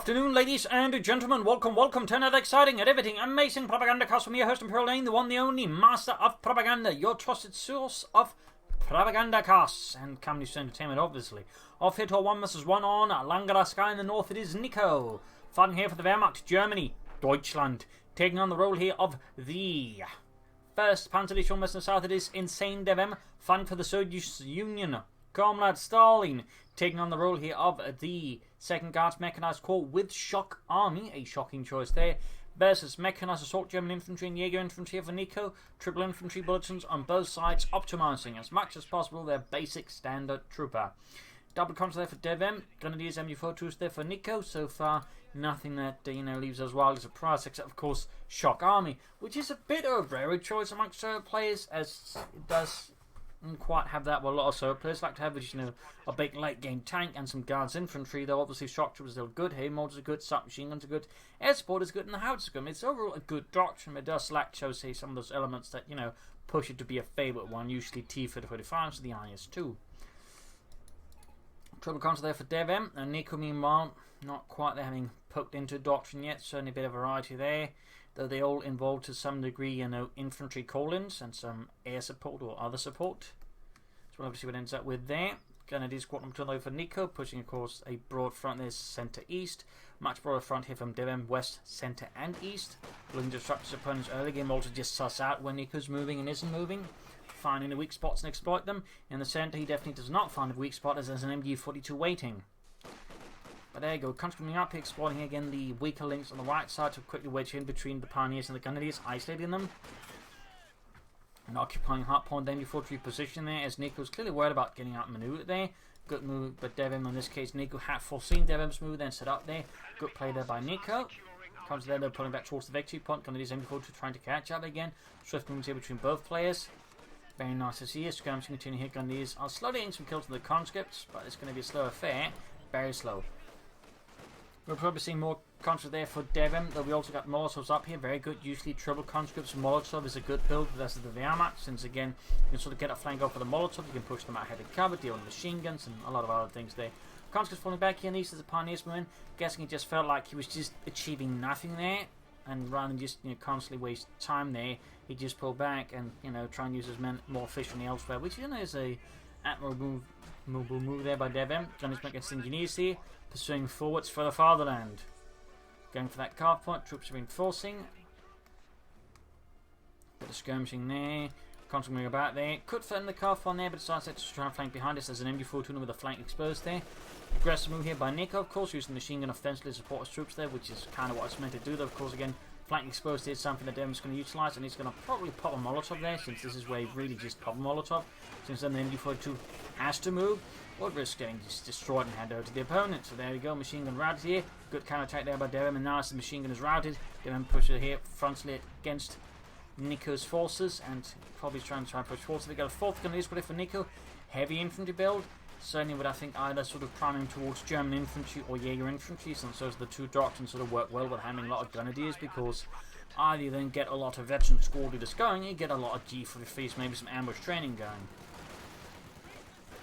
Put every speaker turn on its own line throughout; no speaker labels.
afternoon, ladies and gentlemen. Welcome to another exciting and everything amazing Propagandacast from your host, Imperial Lane, the one, the only master of propaganda, your trusted source of Propagandacasts and comedy entertainment, obviously. Off here to a 1 vs 1 on Langraskaya. In the north, it is Nicko, fighting here for the Wehrmacht, Germany, Deutschland, taking on the role here of the 1st Panzer West in the south. It is insane DevM, fighting for the Soviet Union, Comrade Stalin, taking on the role here of the 2nd Guards Mechanized Corps with Shock Army, a shocking choice there, versus Mechanized Assault German Infantry and Jaeger Infantry for Nicko, triple infantry bulletins on both sides, optimizing as much as possible their basic standard trooper. Double counter there for DevM, Grenadiers MG42s there for Nicko. So far, nothing that leaves us wildly surprised, except of course Shock Army, which is a bit of a rare choice amongst players, as it does quite have that. Well, a lot of solo players like to have, a big late game tank and some guards infantry. Though obviously shock troopers are good, hay mortars are good, submachine guns are good, air support is good, and the howitzers are good. It's overall a good doctrine. It does lack, say, some of those elements that push it to be a favourite one. Usually T-35s, the IS-2. Triple counter there for DevM, and Nicko meanwhile not quite there, having poked into doctrine yet. Certainly a bit of variety there, though they all involve to some degree, infantry call-ins and some air support or other support. So we'll have to see what it ends up with there. Grenadiers squad number 2 for Nicko, pushing of course a broad front there, centre-east. Much broader front here from DevM, west, centre and east. Looking to disrupt his opponent's early game, also just suss out when Nicko's moving and isn't moving. Finding the weak spots and exploit them. In the centre, he definitely does not find a weak spot, as there's an MG42 waiting. But there you go, coming up here, exploiting again the weaker links on the right side to quickly wedge in between the Pioneers and the Grenadiers, isolating them. And occupying hardpoint MG43 position there, as Nicko's clearly worried about getting outmaneuvered there. Good move, but DevM in this case, Nicko had foreseen DevM's move, then set up there. Good play there by Nicko. Comes there, they're pulling back towards the victory point. Grenadiers MG42 trying to catch up again. Swift moves here between both players. Very nice to see. Skirmishing continue here. Grenadiers are slowly getting some kills to the conscripts, but it's going to be a slow affair. Very slow. We'll probably see more conscripts there for DevM, though we also got Molotovs up here. Very good. Usually triple conscripts. Molotov is a good build versus the Wehrmacht, since again you can sort of get a flank off for the Molotov. You can push them out ahead of cover, deal with machine guns and a lot of other things there. Conscripts falling back here in the east as the Pioneers move in. Guessing he just felt like he was just achieving nothing there, and rather than just constantly waste time there, he just pulled back and try and use his men more efficiently elsewhere, which is a admirable move there by DevM. Gunners against engineers here, pursuing forwards for the fatherland. Going for that carve point, troops are reinforcing. Bit of skirmishing there. Constantly about there. Could fit in the carve point there, but decides to try and flank behind us. There's an MG42 with a flank exposed there. Aggressive move here by Nicko, of course, using the machine gun offensively to support his troops there, which is kind of what it's meant to do, though, of course, again. Flank exposed is something that DevM's going to utilise, and he's going to probably pop a Molotov there, since this is where he really just pop a Molotov. Since then the MG42 has to move, or risk getting just destroyed and handed over to the opponent. So there we go, machine gun routed here. Good counter attack there by DevM, and now as the machine gun is routed, DevM pushes here frontally against Nicko's forces, and probably trying to push forward. So we got a 4th Grenadier squad for Nicko, heavy infantry build. Certainly would, I think, either sort of priming towards German infantry or Jaeger infantry, since those are the two doctrines sort of work well with having a lot of grenadiers, because either you then get a lot of veteran squad leaders going, you get a lot of G43s, maybe some ambush training going.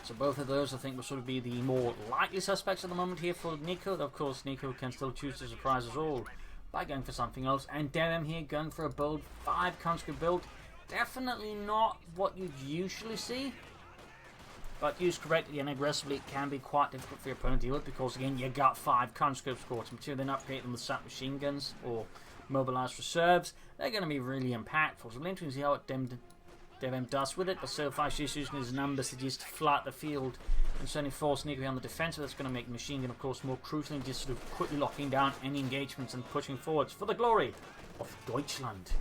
So both of those, I think, will sort of be the more likely suspects at the moment here for Nicko. Of course, Nicko can still choose to surprise us all by going for something else. And DevM here going for a bold 5 conscript build. Definitely not what you'd usually see, but used correctly and aggressively, it can be quite difficult for your opponent to deal with, because again, you got 5 conscript squads. Until then upgrade them with submachine guns or mobilized reserves, they're going to be really impactful. So we'll interesting to see how what DevM does with it, but so far she's using his numbers to just flood the field and certainly force Nicko on the defensive. That's going to make machine gun, of course, more crucial in just sort of quickly locking down any engagements and pushing forwards for the glory of Deutschland.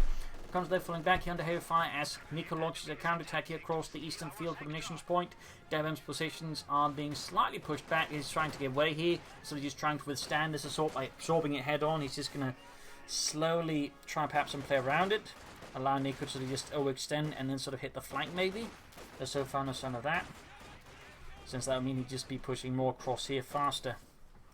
Comes there falling back here under heavy fire as Nicko launches a counterattack here across the eastern field for the munitions point. DevM's positions are being slightly pushed back. He's trying to get away here, so he's just trying to withstand this assault by absorbing it head on. He's just going to slowly try perhaps and play around it, allow Nicko to just overextend and then sort of hit the flank maybe. There's so far no sign of that, since that would mean he'd just be pushing more across here faster.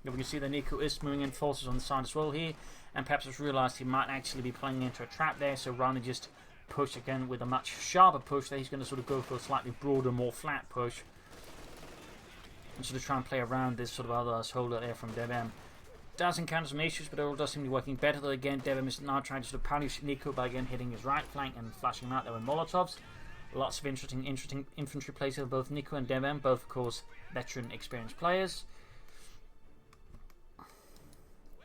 We can see that Nicko is moving in forces on the side as well here, and perhaps has realised he might actually be playing into a trap there, so rather than just push again with a much sharper push there, he's going to sort of go for a slightly broader, more flat push, and sort of try and play around this sort of other holder there from DevM. does encounter some issues, but it all does seem to be working better. Though again, DevM is now trying to sort of punish Nicko by again hitting his right flank and flashing him out there with Molotovs. Lots of interesting infantry plays with both Nicko and DevM, both of course veteran, experienced players.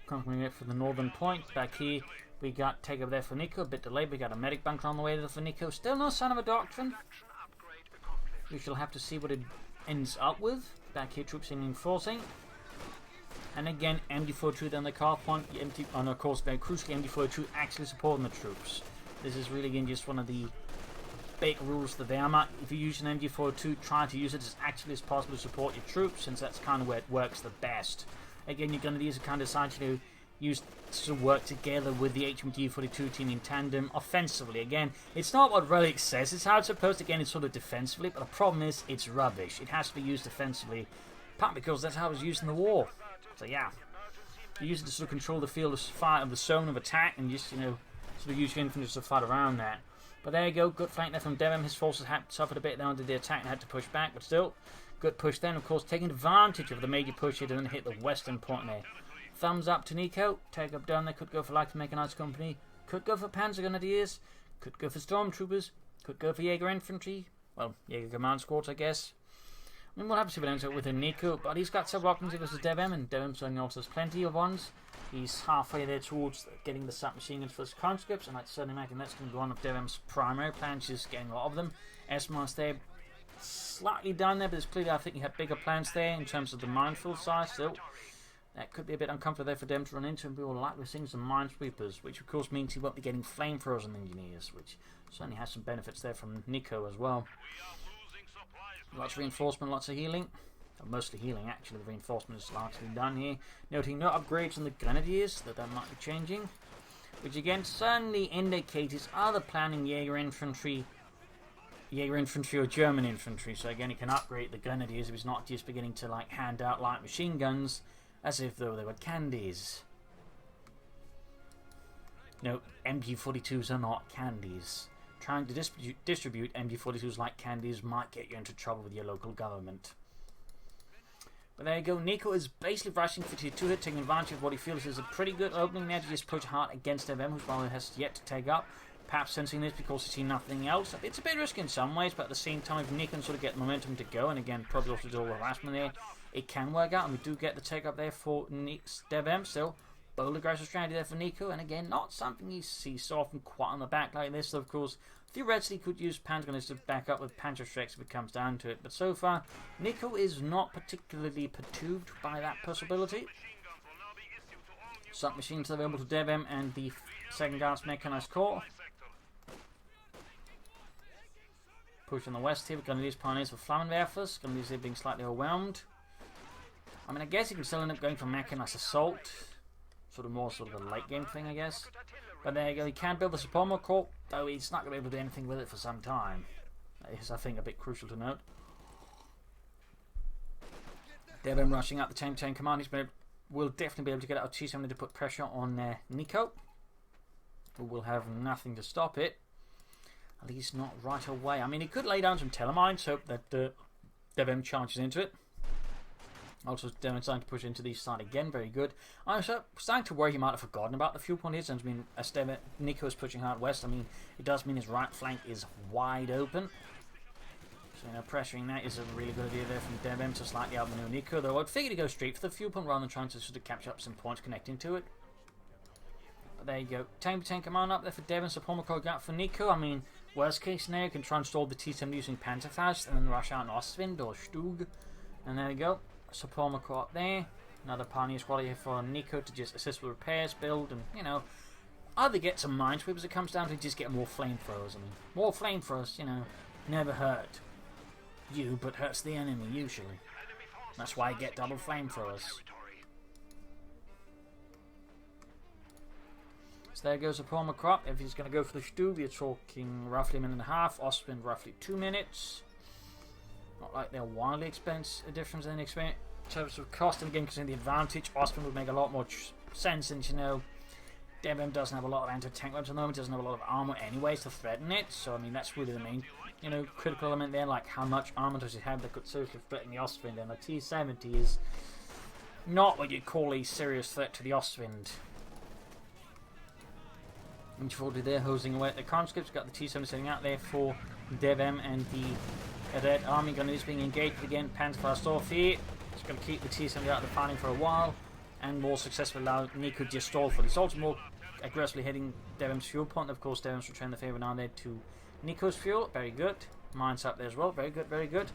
Coming up for the northern point. Back here, we got take over there for Nicko. A bit delayed. We got a medic bunker on the way there for Nicko. Still no sign of a doctrine. We shall have to see what it ends up with. Back here, troops reinforcing. And again, MD42 then the car point. And of course, very crucially, MD42 actually supporting the troops. This is really again just one of the big rules of the Wehrmacht. If you use an MD42, try to use it as actually as possible to support your troops, since that's kind of where it works the best. Again, you're going to use a kind of decide to use to work together with the HMD42 team in tandem offensively. Again, it's not what Relic says, it's how it's supposed to, again, it's sort of defensively, but the problem is it's rubbish. It has to be used defensively, partly because that's how it was used in the war. So yeah, you use it to sort of control the field of fire of the zone of attack, and just, sort of use your infantry to fight around that. But there you go, good flank there from DevM. His forces had suffered a bit there under the attack and had to push back, but still, good push then, of course, taking advantage of the major push here and hit the western point there. Thumbs up to Nicko. Take up down there. Could go for light mechanized company. Could go for Panzer Grenadiers. Could go for Stormtroopers. Could go for Jaeger Infantry. Well, Jaeger Command Squads, I guess. I mean, we'll have to see what ends up with Nicko, but he's got several options versus DevM, and DevM certainly also has plenty of ones. He's halfway there towards getting the submachine guns for his conscripts, and I'd certainly imagine that's going to be one of DevM's primary plans, just getting a lot of them. S-Mars there, slightly down there, but it's clearly I think he had bigger plans there in terms of the minefield size. Still, that could be a bit uncomfortable there for them to run into, and we will likely see some minesweepers, which of course means he won't be getting flamethrowers and engineers, which certainly has some benefits there from Nicko as well. Lots of reinforcement, lots of healing. Mostly healing, actually. The reinforcement is largely done here. Noting no upgrades on the Grenadiers, that might be changing. Which again certainly indicates he's either planning Jaeger Infantry or German Infantry. So again, he can upgrade the Grenadiers if he's not just beginning to like hand out light machine guns as if though they were candies. No, MG42s are not candies. Trying to distribute MG42s like candies might get you into trouble with your local government. But there you go, Nicko is basically rushing for tier 2 hit, taking advantage of what he feels is a pretty good opening there to just push hard against DevM, who's probably has yet to take up. Perhaps sensing this because he's seen nothing else. It's a bit risky in some ways, but at the same time, if Nicko can sort of get momentum to go, and again, probably also do all the harassment there, it can work out, and we do get the take up there for DevM. Still, bold aggressive strategy there for Nicko, and again, not something you see so often quite on the back like this. So of course, theoretically could use Panzer Gunners to back up with Panzer Strikes if it comes down to it, but so far, Nicko is not particularly perturbed by that possibility. Submachines are available to DevM and the 2nd Guards Mechanized Corps. Push on the west here, we're going to use Pioneers for Flammenwerfers, going to use it being slightly overwhelmed. I mean, I guess you can still end up going for Mechanized Assault, sort of a late game thing, I guess. But there you go, he can build the Support Corps, though he's not going to be able to do anything with it for some time. That is, I think, a bit crucial to note. DevM rushing out the tank command, will definitely be able to get out of T70 to put pressure on Nicko, who will have nothing to stop it. At least not right away. I mean, he could lay down some telemines, hope that DevM charges into it. Also, DevM starting to push into the east side again, very good. I'm starting to worry he might have forgotten about the fuel point here, since as Nicko is pushing hard west, I mean, it does mean his right flank is wide open. So, pressuring that is a really good idea there from DevM to slightly outmaneuver Nicko, though I'd figure to go straight for the fuel point rather than trying to sort of capture up some points connecting to it. But there you go. Tank command up there for DevM, support corps out for Nicko. I mean, worst case scenario, you can try and stall the T-70 using Panzerfaust and then rush out in Ostwind or Stug. And there you go. Support corps up there. Another Pioneer squad here for Nicko to just assist with repairs, build, and, either get some minesweepers. It comes down to just get more flamethrowers. I mean, more flamethrowers, never hurt you, but hurts the enemy, usually. That's why I get double flamethrowers. So there goes the Palmer crop. If he's going to go for the Stug, you're talking roughly a minute and a half. Ostwind, roughly 2 minutes. Not like they're wildly expensive difference in experience in terms of cost, and again, considering the advantage, Ostwind would make a lot more sense, since, DevM doesn't have a lot of anti-tank weapons at the moment, doesn't have a lot of armor anyways to threaten it, so I mean, that's really the main, critical element there, like how much armor does it have that could seriously threaten the Ostwind, and the T-70 is not what you'd call a serious threat to the Ostwind. Infantry there hosing away at the conscripts. Got the T7 sitting out there for DevM, and the Red Army gun is being engaged again. Panzer Storf here. It's going to keep the T7 out of the fighting for a while, and more successfully allow Nicko to just stall for this. Also more aggressively hitting DevM's fuel point. Of course, DevM's returning the favour now there to Nicko's fuel. Very good. Mines up there as well. Very good, very good.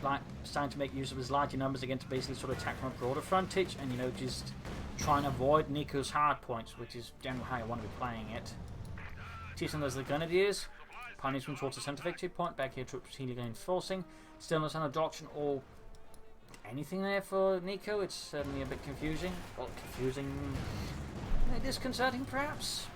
Like, starting to make use of his larger numbers again to basically sort of attack from a broader frontage, and, you know, just try and avoid Nicko's hard points, which is generally how you want to be playing it. T7 does the Grenadiers. Pioneers move towards the centre victory point. Back here, troops healing and enforcing. Still no sign of doctrine or anything there for Nicko. It's certainly a bit confusing. Well, confusing, disconcerting perhaps.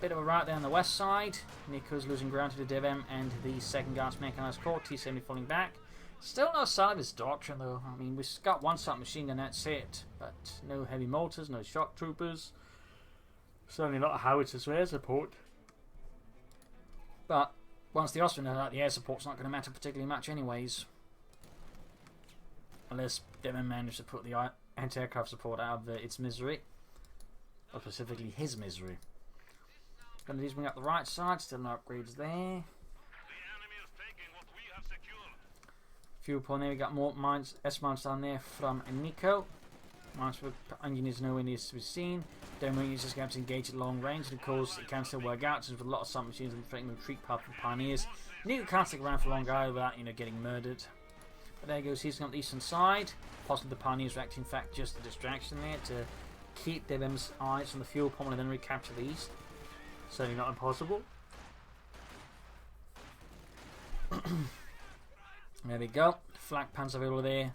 Bit of a rout there on the west side. Nicko's losing ground to the DevM and the 2nd Guards Mechanized Corps. T70 falling back. Still no sign of his doctrine though. I mean, we've got one submachine gun, that's it. But no heavy mortars, no shock troopers. Certainly not a howitzers for air support. But once the Austrians are out, the air support's not going to matter particularly much anyways. Unless DevM managed to put the anti-aircraft support out of its misery. Or specifically his misery. Going to bring up the right side, still no upgrades there. Fuel point there, we got more mines, S-mines down there from Nicko. Mines for engineers nowhere near to be seen. Demo users going to engage at long range, and of course it can still work out, since with a lot of submachines and threatening the retreat path for pioneers. Nicko can't stick around for long either without, you know, getting murdered. But there goes he's on the eastern side. Possibly the pioneers were actually in fact just a distraction there to keep DevM's eyes on the fuel point and then recapture the east. Certainly not impossible. There we go. Flak Panzer available there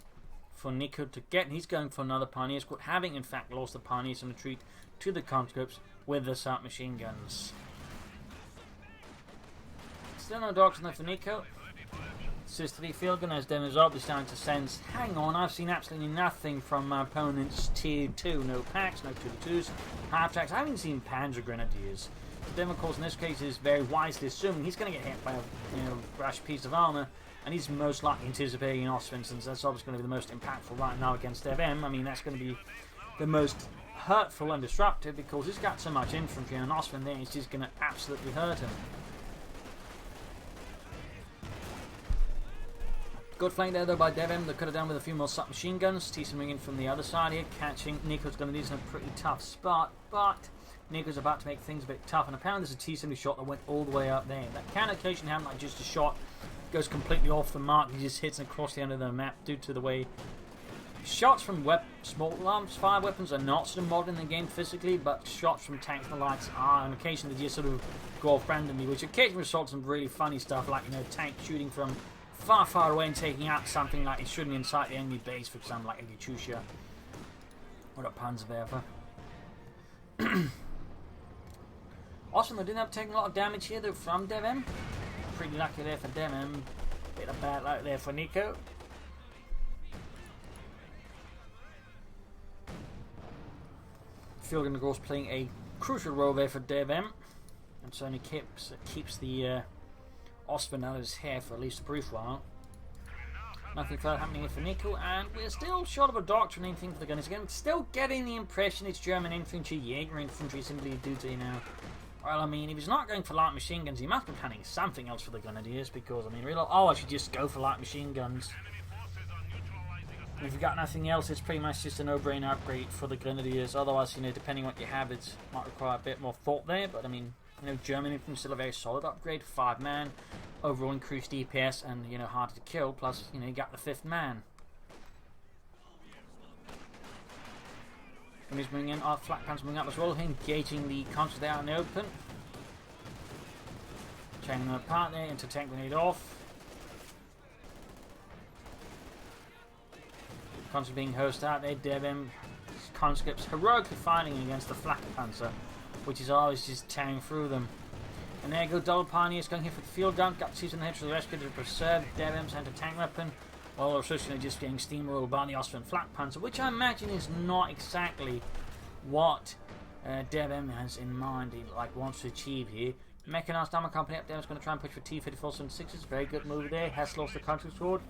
for Nicko to get. He's going for another pioneer squad, having in fact lost the pioneers in retreat to the conscripts with the submachine guns. Still no doctrine there for Nicko. Sisterly field gun as DevM is obviously starting to sense, hang on, I've seen absolutely nothing from my opponent's tier 2. No packs, no 2-2s, half tracks. I haven't seen Panzer Grenadiers. DevM, of course, in this case is very wisely assuming he's going to get hit by a rash piece of armour, and he's most likely anticipating Ostwind, since that's obviously going to be the most impactful right now against DevM. I mean, that's going to be the most hurtful and disruptive, because he's got so much infantry and Ostwind there, it's just going to absolutely hurt him. Good flank there though by DevM. They could have done with a few more submachine guns. T7 ringing from the other side here, catching Nicko's going to be in a pretty tough spot, but Nicko's about to make things a bit tough, and apparently there's a T70 shot that went all the way up there. That can occasionally happen, like just a shot goes completely off the mark, he just hits across the end of the map due to the way shots from small arms fire weapons are not sort of modern in the game physically, but shots from tanks and the likes are, and occasionally they just sort of go off randomly, which occasionally results in really funny stuff, like, you know, tank shooting from far away and taking out something like it shouldn't inside the enemy base, for example, like a Katyusha or a Panzerwerfer. Awesome, they didn't have to take a lot of damage here though from DevM. Pretty lucky there for DevM. Bit of bad luck there for Nicko. Field gun, of course, playing a crucial role there for DevM, and certainly keeps the Ostwind out of his hair for at least a brief while. Nothing further happening here for Nicko, and we're still short of a doctrine anything for the gunners again. Still getting the impression it's German infantry, Jaeger infantry, simply due to, you know, well, I mean, if he's not going for light machine guns, he must be planning something else for the Grenadiers, because, I mean, really, oh, I should just go for light machine guns. And if you've got nothing else, it's pretty much just a no-brainer upgrade for the Grenadiers. Otherwise, you know, depending on what you have, it might require a bit more thought there, but, I mean, you know, German infantry is still a very solid upgrade, 5-man, overall increased DPS, and, you know, harder to kill, plus, you know, you got the 5th man. And he's bringing in our flak pants moving up as well, engaging the conscripts out in the open. Chaining them apart there into tank grenade off. Conscripts being hosed out there, DevM conscripts heroically fighting against the flak panzer, which is always just tearing through them. And there go double pioneers going here for the field gun, got season head to the rescue to preserve DevM's anti-tank weapon. Well, essentially just getting steamrolled by the Austrian flak panzer, which I imagine is not exactly what DevM has in mind, he wants to achieve here. Mechanized armor company up there is going to try and push for T-54 76s. Very good move there. Has lost the country sword.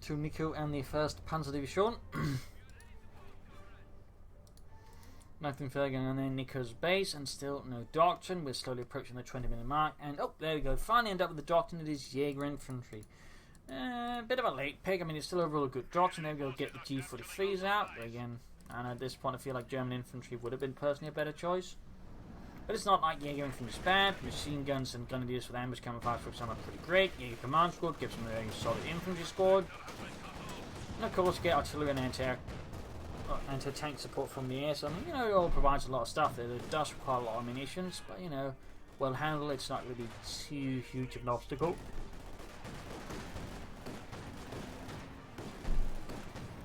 to Nicko and the 1st Panzerdivision. Nothing further going on there in Nicko's base, and still no doctrine. We're slowly approaching the 20-minute mark, and oh, there we go. Finally end up with the doctrine. It is Jaeger Infantry. Bit of a late pick. I mean, it's still overall a good doctrine. There we go. Get the G43s out again. And at this point, I feel like German infantry would have been personally a better choice. But it's not like Jaeger Infantry is bad. Machine guns and grenadiers with ambush camouflage, for example, are pretty great. Jaeger Command Squad gives them a very solid infantry squad. And of course, get artillery and anti-tank support from the air. So, I mean, you know, it all provides a lot of stuff there. It does require a lot of munitions, but, you know, well handled. It's not really too huge of an obstacle.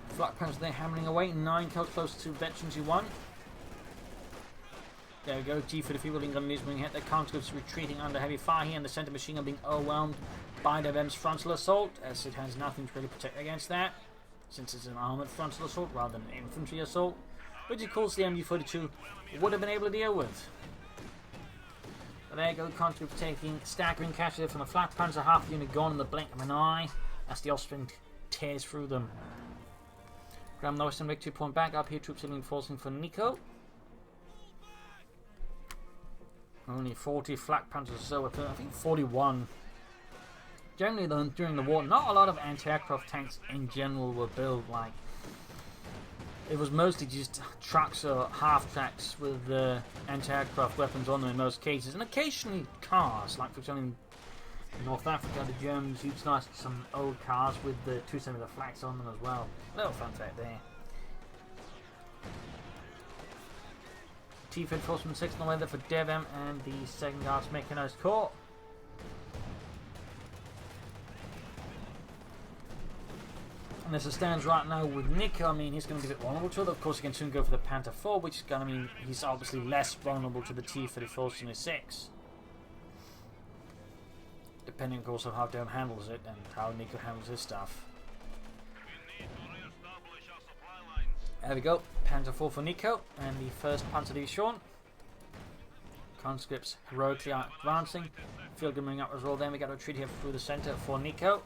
Flak Panzers there hammering away. 9 kills close to Veterans U1. There we go. G43 wielding grenadiers being hit. Their counter-scopes retreating under heavy fire here, and the center machine gun being overwhelmed by DevM's frontal assault, as it has nothing to really protect against that, since it's an armored frontal assault rather than an infantry assault, which of course the MG42 would have been able to deal with. But there you go. Counter-scopes taking staggering casualties from the Flak Panzer. Half the unit gone in the blink of an eye as the Austrian tears through them. Graham Norris and victory point back up here. Troops are reinforcing for Nicko. Only 40 Flak Panzers or so. I think 41. Generally, though, during the war, not a lot of anti-aircraft tanks in general were built. Like, it was mostly just trucks or half-tracks with anti-aircraft weapons on them in most cases, and occasionally cars. Like, for example, in North Africa, the Germans utilised some old cars with the 270 flags on them as well. Little fun fact there. T-Fed Forceman 6 on the way there for DevM and the 2nd Guards Mechanised Corps. And as it stands right now with Nicko, I mean, he's going to be a bit vulnerable to it. Of course, he can soon go for the Panther 4, which is going to mean he's obviously less vulnerable to the T-Fed Forceman 6. Depending, of course, on how DevM handles it and how Nicko handles his stuff. There we go. Panther 4 for Nicko and the 1st Panzerdivision. Conscripts heroically advancing. Field gun moving up as well. Then we got a retreat here through the centre for Nicko.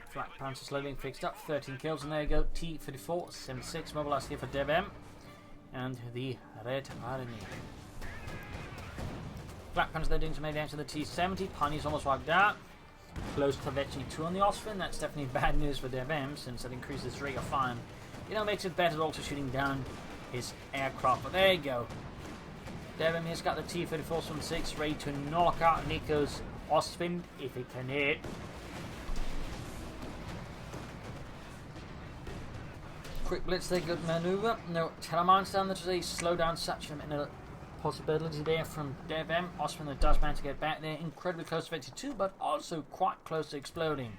Flak Panzer slowly being fixed up. 13 kills, and there you go. T-54 76 mobilised here for DevM and the Red Army. Flak Panzer they're doing some damage to the T-70. Pioneer's almost wiped out. Close to Vetchi 2 on the Austrian. That's definitely bad news for DevM, since it increases his rate of fire. You know, makes it better also shooting down his aircraft. But there you go. DevM has got the T-34-16 ready to knock out Nicko's Austrian if it can hit. Quick blitz there, good manoeuvre. No Telemines down there today. Slow down such a possibility there from DevM. Austrian that does manage to get back there. Incredibly close to 52, but also quite close to exploding.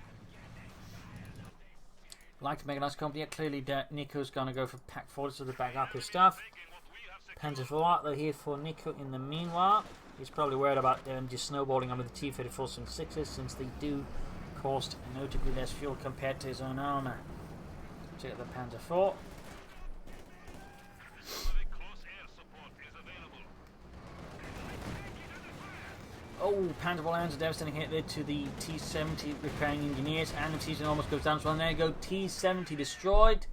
Like to make a nice company. Clearly, Nicko's going to go for Pack 40 to back up his stuff. Panzer 4 out there here for Nicko in the meanwhile. He's probably worried about them just snowballing under the T-34-6s, since they do cost notably less fuel compared to his own armour. Check out the Panzer 4. Oh, Panzer lands a devastating hit there to the T-70 repairing engineers, and the T-70 almost goes down as well. And there you go, T-70 destroyed.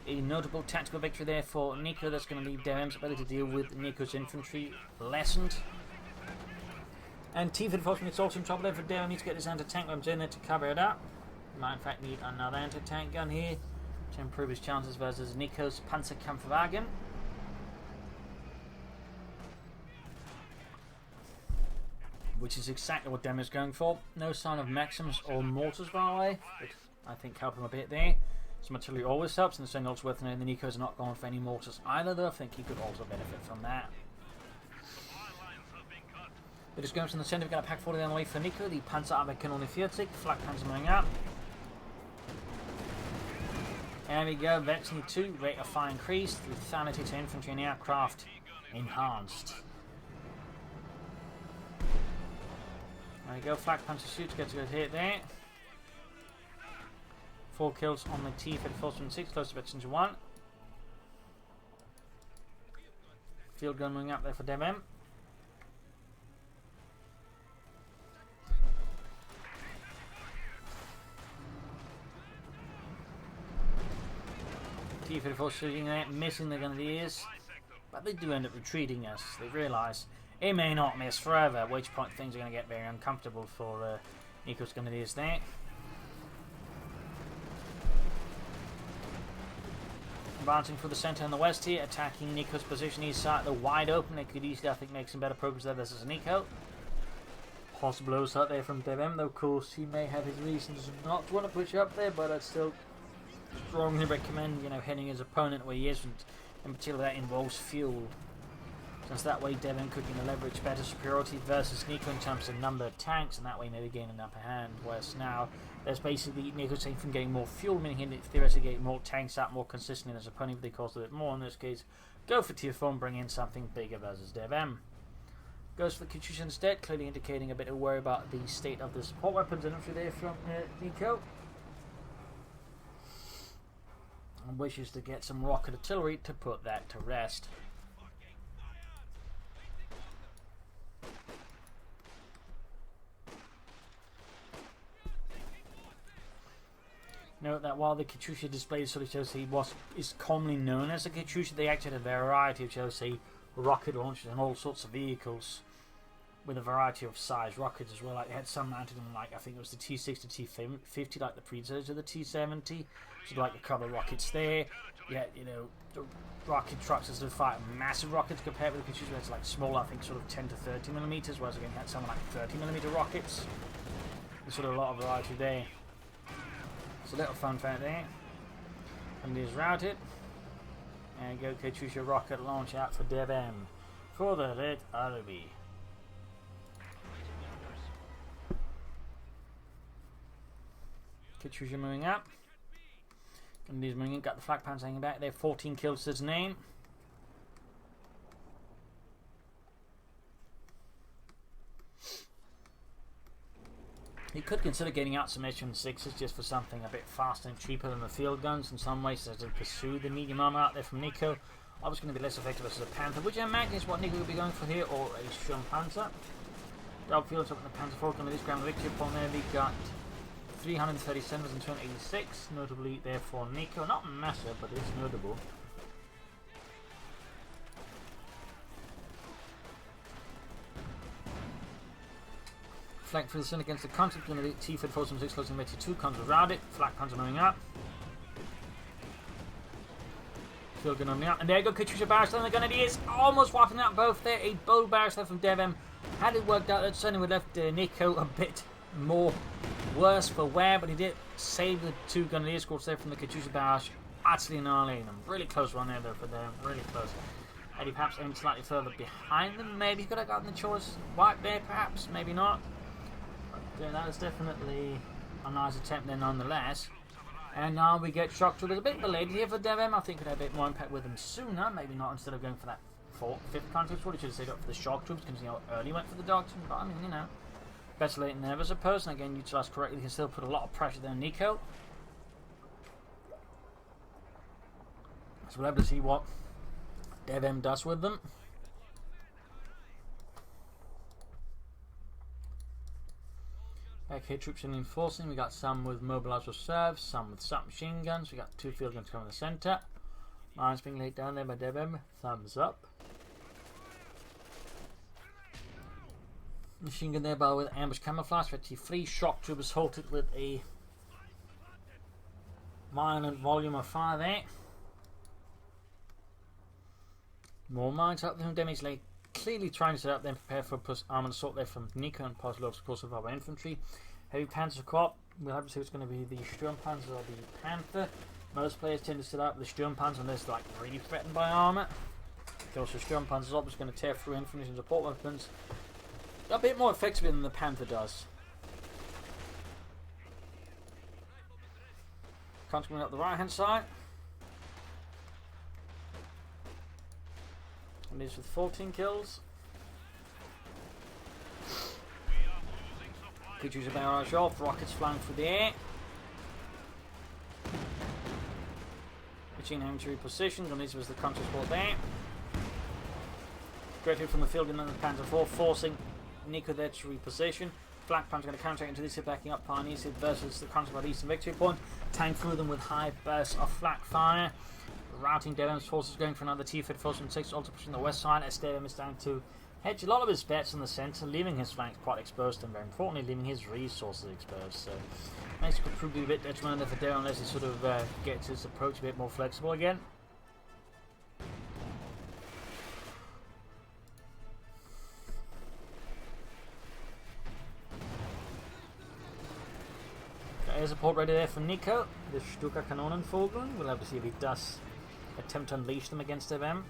A notable tactical victory there for Nicko. That's going to leave DevM's ability to deal with Nicko's infantry lessened. And T-54 is also in trouble there for DevM. Needs to get his anti-tank weapons in there to cover it up. Might in fact need another anti-tank gun here to improve his chances versus Nicko's Panzerkampfwagen. Which is exactly what DevM is going for. No sign of Maxims or mortars, by the way, which I think help him a bit there. Some artillery always helps, and the same also worth noting. The Nicko's not going for any mortars either, though I think he could also benefit from that. But just going from the centre, we've got a Pack 40 on the way for Nicko. The Panzer Abwehr Kanone 40, Flak Panzer moving up. There we go, Vetchi 2, rate of fire increased, lethality to infantry and aircraft enhanced. There we go, Flak Panzer shoots, gets a good hit there. 4 kills on the T-34-6, close to Vetchi 1. Field gun moving up there for DevM. T-34 shooting there, missing the Grenadiers. But they do end up retreating as they realise it may not miss forever, at which point things are going to get very uncomfortable for Nicko's Grenadiers there. Advancing through the centre and the west here, attacking Nicko's position east side. They're wide open. They could easily, I think, make some better progress there. This is Nicko. Possible blows out there from DevM, though of course he may have his reasons not to want to push up there, but I'd still strongly recommend, hitting his opponent where he isn't. In particular, that involves fuel, since that way DevM could leverage better superiority versus Nicko in terms of number of tanks, and that way maybe gain an upper hand. Whereas now there's basically Nicko saying from getting more fuel, meaning he theoretically get more tanks out more consistently than his opponent, but they cost a bit more. In this case, go for tier 4 and bring in something bigger versus DevM. Goes for the Katyusha instead, clearly indicating a bit of worry about the state of the support weapons and infantry there from Nicko. And wishes to get some rocket artillery to put that to rest. Note that while the Katyusha display sort of shows he is commonly known as a Katyusha, they actually had a variety of, shall we say, rocket launchers and all sorts of vehicles with a variety of size rockets as well. Like they had some mounted on, like I think it was the T6 to T50, like the predecessor to the T70. So like a couple of rockets there. Yeah, the rocket trucks as to fight massive rockets compared with the Katyusha, where it's like small, I think sort of 10 to 30 millimeters, whereas again you had some like 30mm rockets. There's sort of a lot of variety there. So a little fun fact there. And is routed. And go Katyusha rocket launch out for DevM for the Red Army. Katyusha moving up. And these moving in, got the flak pants hanging back there. 14 kills to his name. He could consider getting out some HM6s just for something a bit faster and cheaper than the field guns in some ways, as to pursue the medium armor out there from Nicko. Obviously going to be less effective as a Panther, which I imagine is what Nicko will be going for here, or a Sturmpanzer. Double fields up in the Panzer IV, this ground victory upon there. We got 337 and 286, notably there for Nicko. Not massive, but it's notable. Flank for the sin against the concept, going to be T-34 from 6 closing 2 comes around it. Flak panzer moving up. Field gun moving up. And there you go, Katyusha barracks on the Grenadiers. Almost wiping out both there. A bold barracks there from DevM. Had it worked out, that certainly would have left Nicko a bit more worse for wear, but he did save the 2 Grenadier squads there from the Katyusha barrage. Utterly annihilating them. Really close run there though for them. Really close. Had he perhaps aimed slightly further behind them, maybe he could have gotten the choice right there, perhaps, maybe not. But that was definitely a nice attempt there nonetheless. And now we get shock troopers a bit belated here for DevM. I think could have a bit more impact with them sooner. Maybe not instead of going for that 5th concept squad. He should have stayed up for the shock troops, because early went for the doctrine. But I mean, better late than never, I suppose. And again, utilised correctly, can still put a lot of pressure there on Nicko. So we'll have to see what DevM does with them. Back here, troops in enforcing. We got some with mobilised reserves, some with submachine guns. We got 2 field guns coming in the centre. Mines being laid down there by DevM. Thumbs up. Machine gun there by with ambush camouflage. 53 shock troopers halted with a violent volume of fire there. More mines up there from damage laid. Clearly trying to set up then prepare for armoured assault there from Nicko and possibly of course of our infantry. Heavy Panzer co-op. We'll have to see what's going to be the Sturmpanzer or the Panther. Most players tend to set up the Sturmpanzer unless like really threatened by armour. Of course the Sturmpanzer is obviously going to tear through infantry and support weapons a bit more effectively than the Panther does. Coming up the right hand side. And these with 14 kills. Katyusha barrage off, rockets flying through the air. Machine infantry position, and this was the counter support there. Great hit from the field and then the Panzer IV, forcing Nicko there to reposition. Flak Panzer going to counter into this, backing up Pioneers versus the counter by the Eastern Victory Point. Tank through them with high bursts of flak fire. routing DevM's forces, going for another T-34-6, also pushing the west side as DevM is starting to hedge a lot of his bets in the centre, leaving his flanks quite exposed and very importantly leaving his resources exposed. So makes it could prove to be a bit detrimental for DevM unless he sort of gets his approach a bit more flexible again. Air support ready there for Nicko. The Stuka Kanonenvogel. We'll have to see if he does attempt to unleash them against DevM.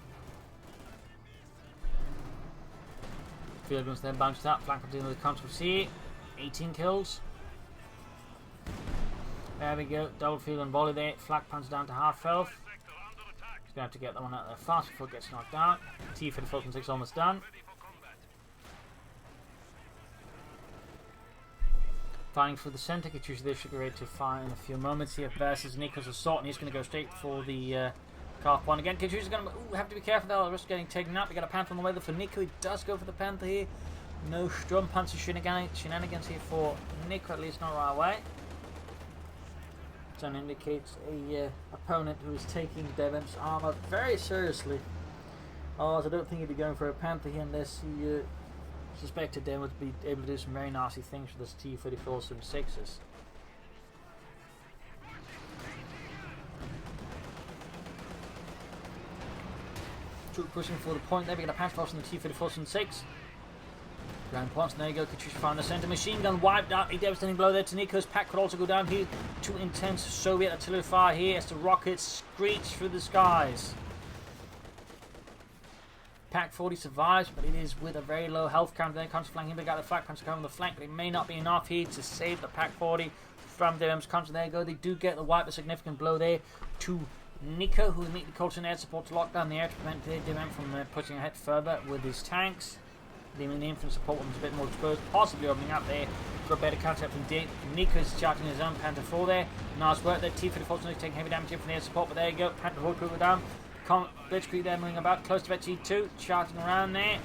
Field guns then bounced up. Flank continuing with the Control C. 18 kills. There we go. Double field and volley there. Flak punch down to half health. He's going to have to get that one out there fast before it gets knocked out. T-34-6 almost done. Firing through the centre, Katusha there should be ready to fire in a few moments here versus Nicko's assault, and he's going to go straight for the calf one again. Katusha's going to have to be careful there, risk getting taken up. We got a Panther on the way there for Nicko. He does go for the Panther here. No Strum Panzer shenanigans here for Nicko, at least not right away. So indicates a opponent who is taking DevM's armour very seriously. Oh, so I don't think he'd be going for a Panther here unless he suspected them would be able to do some very nasty things with this T-34-6s. Troop pushing for the point there. We get a patch force on the T-34-6. Ground points, and there you go. Katusha found the centre. Machine gun wiped out. A devastating blow there to Nicko's. Pack could also go down here. Too intense Soviet artillery fire here as the rockets screech through the skies. Pack 40 survives, but it is with a very low health count. Then comes flanking. They got the flak punch coming on the flank, but it may not be enough here to save the Pack 40 from DevM's counter. There you go. They do get the wipe, a significant blow there to Nicko, who immediately calls in air support to lock down the air to prevent DevM from pushing ahead further with his tanks. Leaving the infantry support was a bit more exposed, possibly opening up there for a better counter from Nicko's charging his own Panther 4 there. Nice work there. T-34 taking heavy damage here from the air support, but there you go. Panther 4 could go down. Blitzkrieg there moving about close to T2, charging around there.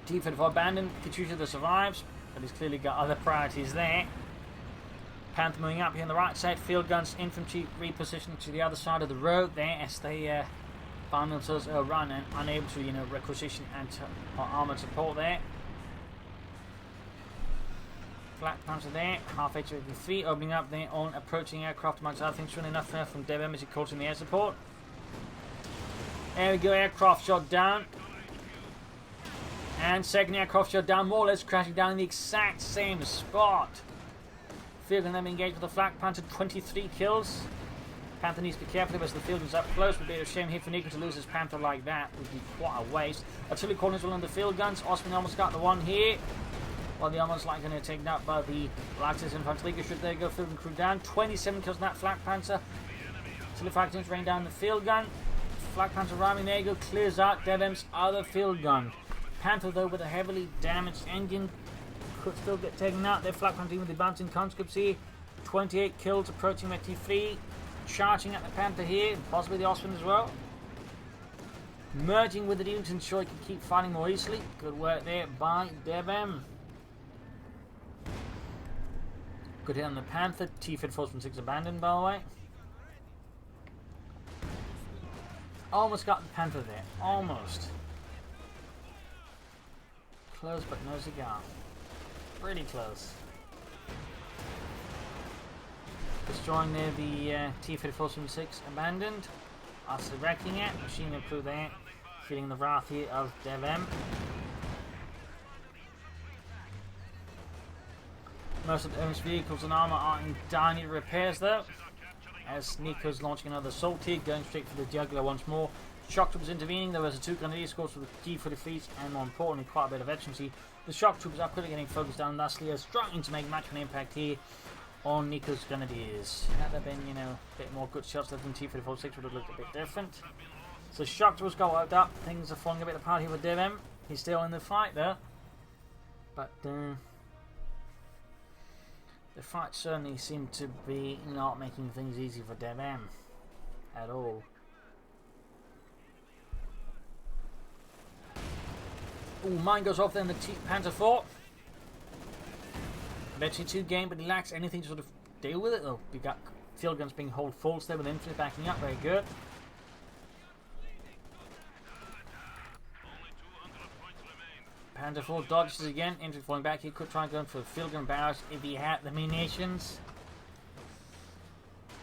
T-34 abandoned. Katusha that survives, but he's clearly got other priorities there. Panther moving up here on the right side. Field guns, infantry repositioned to the other side of the road there as they find themselves run and unable to, requisition and armoured support there. Flak Panzer there, half HV3 opening up there on approaching aircraft, amongst other things. Sure enough from DevM as he calls in the air support. There we go, aircraft shot down. And second aircraft shot down, more or less crashing down in the exact same spot. Field gun then engaged with the Flak Panther, 23 kills. Panther needs to be careful because the field is up close. Would be a shame here for Nicko to lose his Panther like that. Would be quite a waste. Artillery corners will on the field guns. Osman almost got the one here. While the almost like going to take that by the Langraskaya Infantry. Should there go field and crew down. 27 kills on that Flak Panzer. Artillery fragments rain down the field gun. Flak Panzer ramming there you go. Clears out DevM's other field gun. Panther though with a heavily damaged engine could still get taken out. Their Flak Panzer with the bouncing conscripts here. 28 kills approaching that T3. Charging at the Panther here. Possibly the Osman as well. Merging with the unit to ensure he can keep fighting more easily. Good work there by DevM. Good hit on the Panther. T-34-6 abandoned, by the way. Almost got the Panther there. Almost. Close but no cigar. Pretty close. Destroying there the T-34-6 abandoned. Also wrecking it. Machine gun crew there. Feeling the wrath here of DevM. Most of DevM's vehicles and armour are in dire need of repairs though. As Nicko's launching another assault here, going straight for the jugular once more. Shock troopers intervening. There was a 2 grenadier escorts with the T-44 and more importantly quite a bit of efficiency. The shock troopers are quickly getting focused down. Lastly, are struggling to make much of an impact here on Nicko's grenadiers. Had there been, a bit more good shots left from T-44-6 would have looked a bit different. So shock troopers got wiped up. Things are falling a bit apart here with DevM. He's still in the fight though. But the fight certainly seemed to be not making things easy for DevM at all. Ooh, mine goes off there in the Panther 4. Eventually 2 game, but he lacks anything to sort of deal with it though. We got field guns being hold false there with infantry backing up. Very good. Panzer IV dodges again. Infantry falling back. He could try and go for field gun barrage if he had the munitions.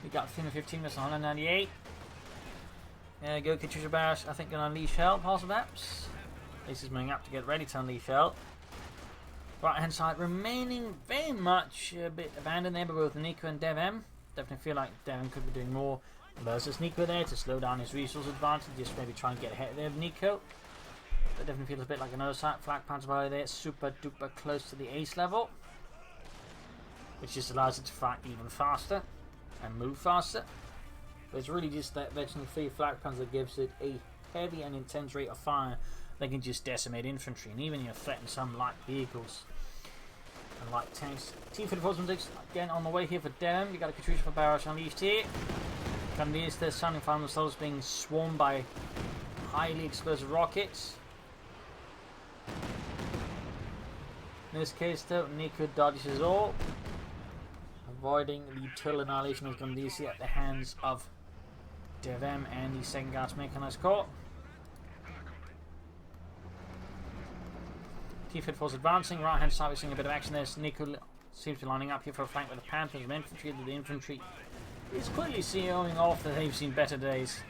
We got 315 missiles, 198. There you go, Katyusha barrage. I think going to unleash hell, possibly perhaps. At least he's moving up to get ready to unleash hell. Right hand side remaining very much a bit abandoned there by both Nicko and DevM. Definitely feel like DevM could be doing more versus Nicko there to slow down his resource advantage. Just maybe try and get ahead there of Nicko. That definitely feels a bit like another side. Flak Panzer by there, super duper close to the ace level, which just allows it to fight even faster and move faster. But it's really just that veteran free Flak Panzer that gives it a heavy and intense rate of fire. They can just decimate infantry and even threaten some light vehicles and light tanks. T-34 again on the way here for DevM. You got a Katyusha for barrage unleashed here. Canadians there suddenly find themselves being swarmed by highly explosive rockets. In this case though, Nicko dodges all, avoiding the total annihilation of Canadians at the hands of DevM and the 2nd Guards Mechanized Corps. T-34's advancing, right hand side we're seeing a bit of action there. Nicko seems to be lining up here for a flank with the Panthers and infantry. The infantry is quickly showing off that they've seen better days.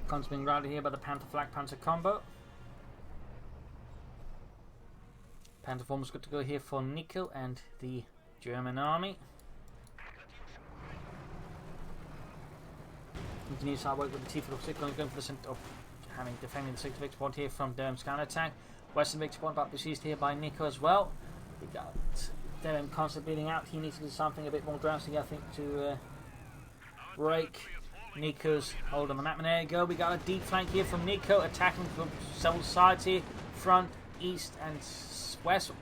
Guns being routed here by the Panther Flak Panzer combo. Panther form's good to go here for Nicko and the German army. Continues our work with the T-46 going for the center, having defending the 6th victory point here from DevM's counter attack. Western victory point but besieged here by Nicko as well. We got DevM constantly bleeding out. He needs to do something a bit more drastic, I think, to break Nicko's hold on the map. And there you go. We got a deep flank here from Nicko, attacking from several sides here, front, east, and west,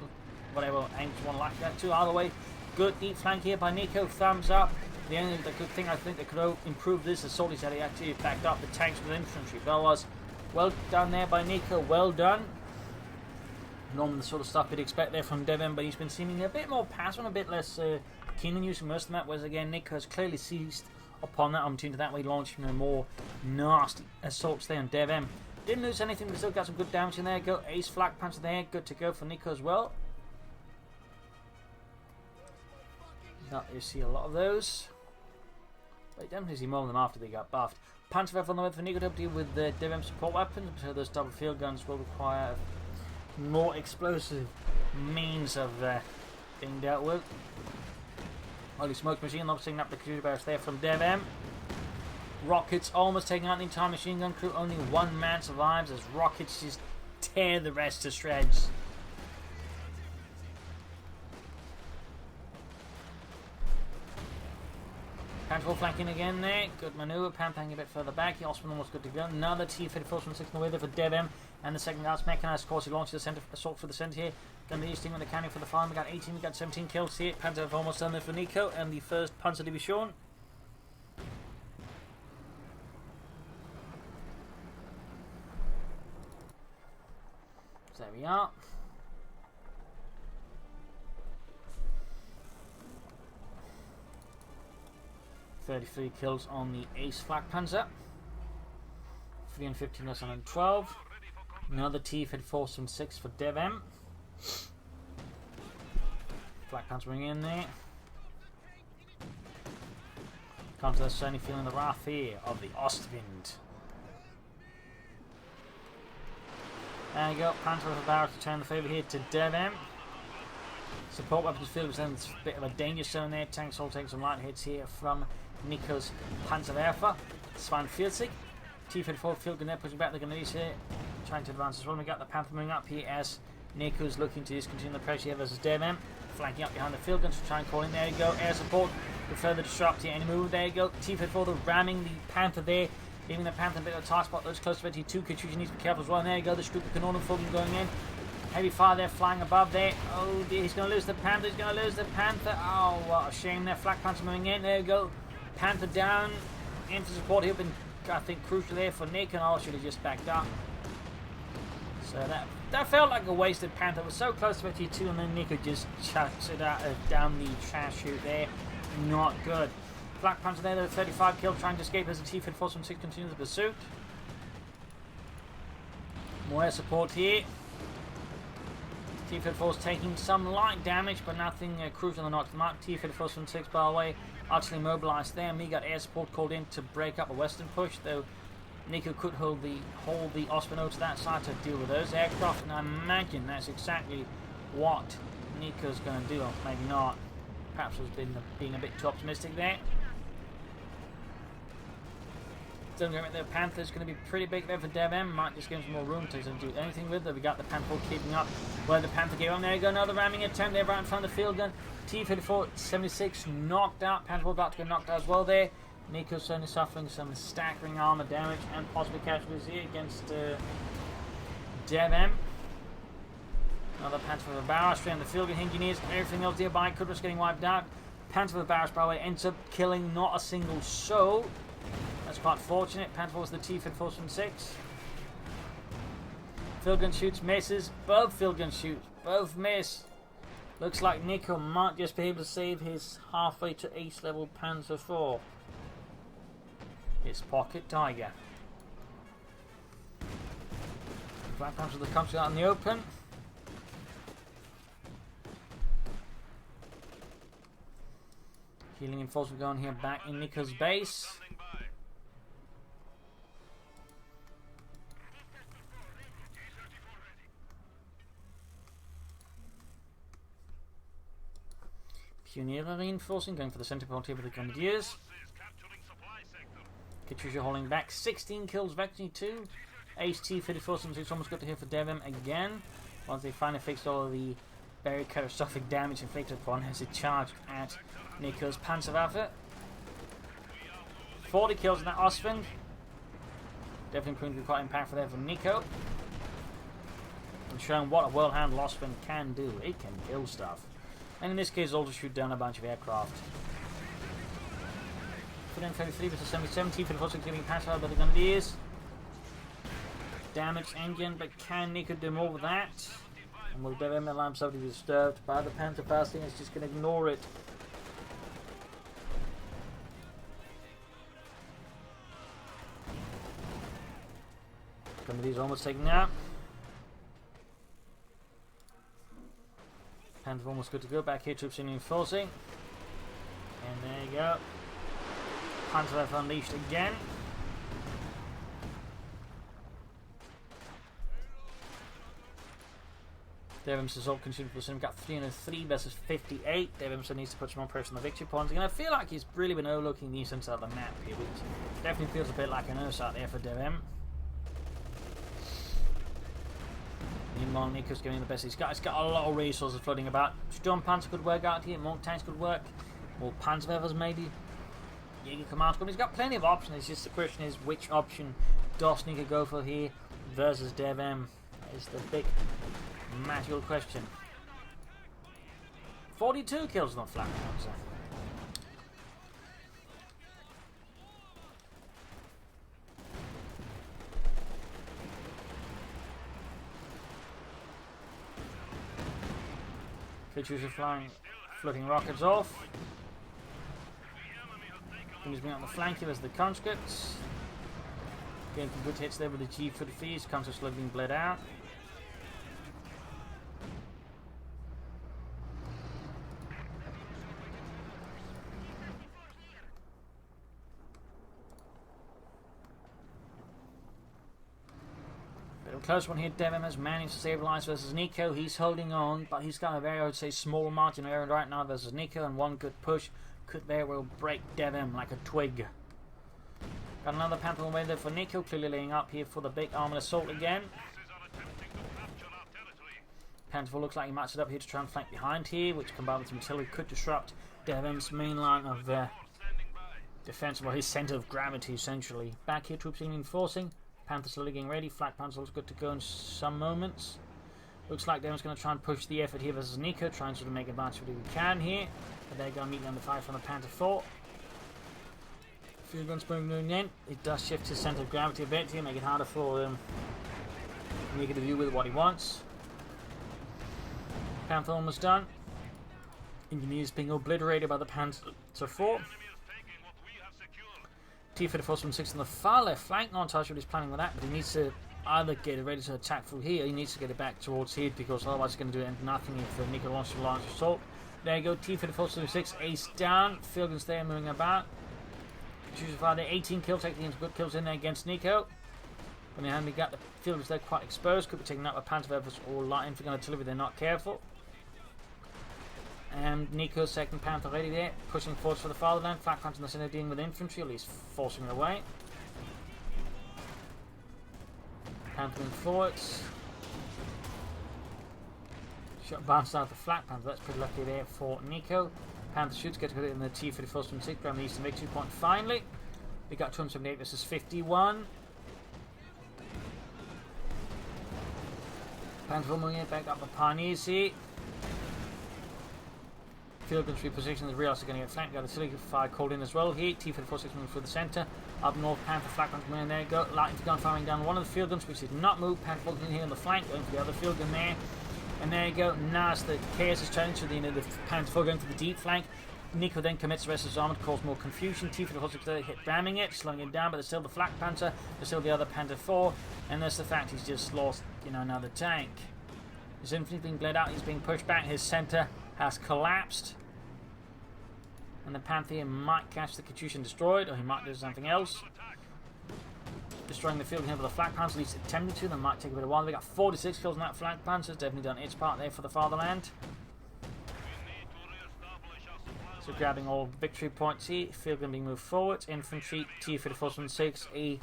whatever angles you want to like that too. Either way, good deep flank here by Nicko. Thumbs up. The only good thing I think that could improve this assault is that he actually backed up the tanks with infantry. But otherwise, well done there by Nicko. Well done. Normally the sort of stuff you'd expect there from DevM, but he's been seeming a bit more passive and a bit less keen on using most of the map, whereas again Nicko has clearly seized upon that opportunity, that way launching more nasty assaults there on DevM. Didn't lose anything, but still got some good damage in there. Go ace Flak Panzer there, good to go for Nicko as well. Not you see a lot of those, but you definitely see more of them after they got buffed. Panzer on the way for Nicko to deal with the DevM support weapons, so those double field guns will require more explosive means of being dealt with. Holy smoke machine, lobstering up the Katyusha barrage there from DevM. Rockets almost taking out the entire machine gun crew. Only one man survives as rockets just tear the rest to shreds. Panther flanking again there. Good maneuver. Panther hanging a bit further back. He also almost good to go. Another T-34 from 6 on the way there for DevM. And the 2nd Guards Mechanized. Of course, he launches the center assault for the center here. Then the East team with the cannon for the farm. We got 18, we got 17 kills here. Panther have almost done there for Nicko. And the 1st Panzer Division. So there we are. .33 kills on the Ace Flak Panzer. 315 less on 12. Another T-34 from 6 for DevM. Flak Panzer ring in there. Comes to certainly feeling the wrath here of the Ostwind. There you go, Panther with a barrage to turn the favour here to DevM. Support weapons field was in a bit of a danger zone there. Tanks all taking some light hits here from Nicko's Panzerwerfer. Svan Fieldsig. T-34 field gun there, pushing back the Canadians here, trying to advance as well. We got the Panther moving up here as Nicko's looking to discontinue the pressure here versus DevM. Flanking up behind the field guns to try and call in. There you go, air support to further disrupt the enemy move. There you go, T-34 though ramming the Panther there, leaving the Panther a bit of a tight spot. Those close to 22. Katyusha needs to be careful as well. And there you go, the Strucker Kanonen full going in. Heavy fire there flying above there. Oh dear, he's going to lose the Panther. He's going to lose the Panther. Oh, what a shame there. Flak Panzer moving in. There you go. Panther down. In for support here. Been, I think, crucial there for Nicko. And all should have just backed up. So that felt like a wasted Panther. It was so close to 52, and then Nicko just chucks it out down the trash chute there. Not good. Black Panther there, 35 kills, trying to escape as the T-Fed Force from 6 continues the pursuit. More air support here. T-Fed Force taking some light damage, but nothing crucial to knock them out. T-Fed Force from 6, by the way, utterly mobilized there. Me got air support called in to break up a western push, though Nicko could hold the Ospino to that side to deal with those aircraft, and I imagine that's exactly what Nicko's going to do, or maybe not. Perhaps I was being a bit too optimistic there. Don't get me, the Panther's going to be pretty big there for DevM. Might just give him some more room to do anything with it. We got the Panther keeping up where the Panther gave on. There you go, another ramming attempt there right in front of the field gun. T-54 76 knocked out. Panther about to get knocked out as well there. Nicko's certainly suffering some staggering armor damage and possibly casualties here against DevM. Another Panther for the barrage, straight on the field gun engineers, everything else nearby. Could risk getting wiped out. Panther for the barrage, by the way, ends up killing not a single soul. That's quite fortunate. Panther was the T-Fed Force from 6. Field gun shoots, misses. Both field gun shoots, both miss. Looks like Nicko might just be able to save his halfway to ace level Panzer IV. His pocket Tiger. Black Panther the country out in the open. Healing enforcement going here back in Nicko's base. Pioneer reinforcing, going for the center point here with the Grenadiers. Katusha holding back, 16 kills, Vectory 2. Ace T-54, so it's almost got to here for DevM again. Once they finally fixed all of the very catastrophic damage inflicted upon as it charged at Nicko's Panzerwaffe. 40 kills in that Ostwind. Definitely proving to be quite impactful there for Nicko. And showing what a well-handled Ostwind can do. It can kill stuff. And in this case, also shoot down a bunch of aircraft. Put in 33 versus 77. T-Fed Force getting passed out by the Grenadiers. Damaged engine, but can Nicko do more with that? And will DevM allow himself to be disturbed by the Panther fasting? It's just going to ignore it. Grenadiers almost taken out. Panther almost good to go. Back here, troops in reinforcing. And there you go. Panther unleashed again. DevM's assault continued for sim. Got 303 versus 58. DevM needs to put some more pressure on the victory points. And I feel like he's really been overlooking the eastern side of the map here, which definitely feels a bit like an out there for DevM. Meanwhile, Nicko's getting the best he's got. He's got a lot of resources floating about. Storm Panzer could work out here. Monk tanks could work. More Panzerwehrers maybe. Jaeger command squad. He's got plenty of options. It's just the question is which option does Nicko go for here versus DevM is the big magical question. 42 kills on the flat Panzer. Katusha flying, floating rockets off. He's been on the flank here as the conscripts. Getting some good hits there with the G-45s. Conscripts slowly being bled out. Bit of a close one here. DevM has managed to stabilize versus Nicko. He's holding on, but he's got a very, I would say, small margin of error right now versus Nicko, and one good push could very well break DevM like a twig. Got another Panther away there for Nicko, clearly laying up here for the big armored assault again. Panther looks like he matched it up here to try and flank behind here, which combined with some artillery could disrupt DevM's main line of defense, well, his center of gravity essentially. Back here, troops in enforcing. Panther slowly getting ready. Flak Panther looks good to go in some moments. Looks like DevM's going to try and push the effort here versus Nicko, trying to make advantage of what he can here. But they're going to meet under fire from the Panther 4. Field guns moving in. It does shift his center of gravity a bit here, make it harder for Nicko to do with what he wants. Panther almost done. Engineers being obliterated by the Panther 4. T-34-6 on the far left flank. Not entirely sure what he's planning with that, but he needs to either get it ready to attack through here, or he needs to get it back towards here, because otherwise it's going to do nothing if Nicko launches a large assault. There you go, T-34-6, ace down. Field guns there moving about. Choose fire 18 kills, taking some good kills in there against Nicko. On the hand, we got the field guns there quite exposed. Could be taken out by Panther efforts or light infantry artillery if they're not careful. And Nicko's second Panther ready there, pushing forwards for the fatherland. Flak Panther in the center dealing with infantry, at least forcing it away. Panther in forwards. Shot bounced out of the Flak Panther, that's pretty lucky there for Nicko. Panther shoots, gets in the T-34-6, grabbing the eastern victory point finally. We got 278 versus 51. Panther moving it back up the Pioneers here. Field guns reposition, the realize they're going to get flanked. Got a silly fire called in as well here. T-34-6 moving through the centre. Up north, Panther Flak guns coming in there. Go light infantry gun firing down one of the field guns, which did not move. Panther focusing in here on the flank, going for the other field gun there. And there you go. Now as the chaos is turning to the Panther 4 going for the deep flank. Nicko then commits the rest of his armor to cause more confusion. T-34-6 there hit ramming it, slowing it down, but there's still the Flak Panther, there's still the other Panther 4, and there's the fact he's just lost, another tank. His infantry being bled out, he's being pushed back, his centre has collapsed. And the Panther might catch the Katyusha and destroy it, or he might do something else. Destroying the field here with the Flak Panzer, at least attempting to. That might take a bit of a while. We got 46 kills on that Flak Panzer. Definitely done its part there for the fatherland. So grabbing all victory points here. Field gun being moved forward. Infantry T-34-6, a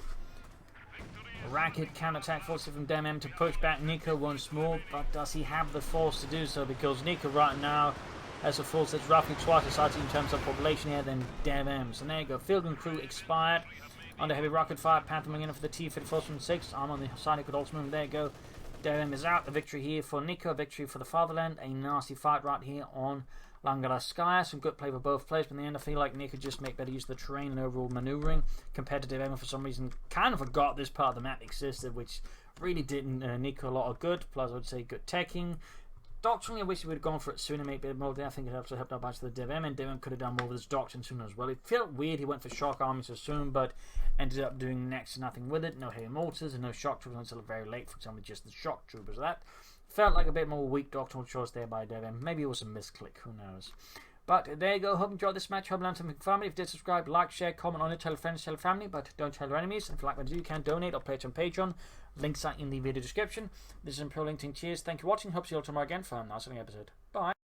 racket counter-attack force from DevM to push back Nicko once more. But does he have the force to do so? Because Nicko right now has a force that's roughly twice the size in terms of population here than DevM. So there you go. Field gun crew expired. Under heavy rocket fire, Panther moving in for the T-34-6. Arm on the side, it could also move. There you go. DevM is out. A victory here for Nicko. A victory for the fatherland. A nasty fight right here on Langraskaya. Some good play for both players, but in the end I feel like Nicko just make better use of the terrain and overall manoeuvring. Competitive DevM for some reason kind of forgot this part of the map existed, which really didn't Nicko a lot of good. Plus I would say good teching. Doctrine, I wish he would have gone for it sooner, make a bit more there. I think it also helped out by the DevM, and DevM could have done more with his doctrine sooner as well. It felt weird he went for shock army so soon, but ended up doing next to nothing with it. No heavy mortars and no shock troopers until very late, for example, just the shock troopers. That felt like a bit more weak doctrinal choice there by DevM. Maybe it was a misclick, who knows. But there you go. Hope you enjoyed this match. Hope you learned something from it. If you did, subscribe, like, share, comment on it, tell friends, tell family, but don't tell your enemies. And if you like what I do, you can donate or play it on Patreon. Links are in the video description. This is Imperial LinkedIn. Cheers. Thank you for watching. Hope to see you all tomorrow again for a nice episode. Bye.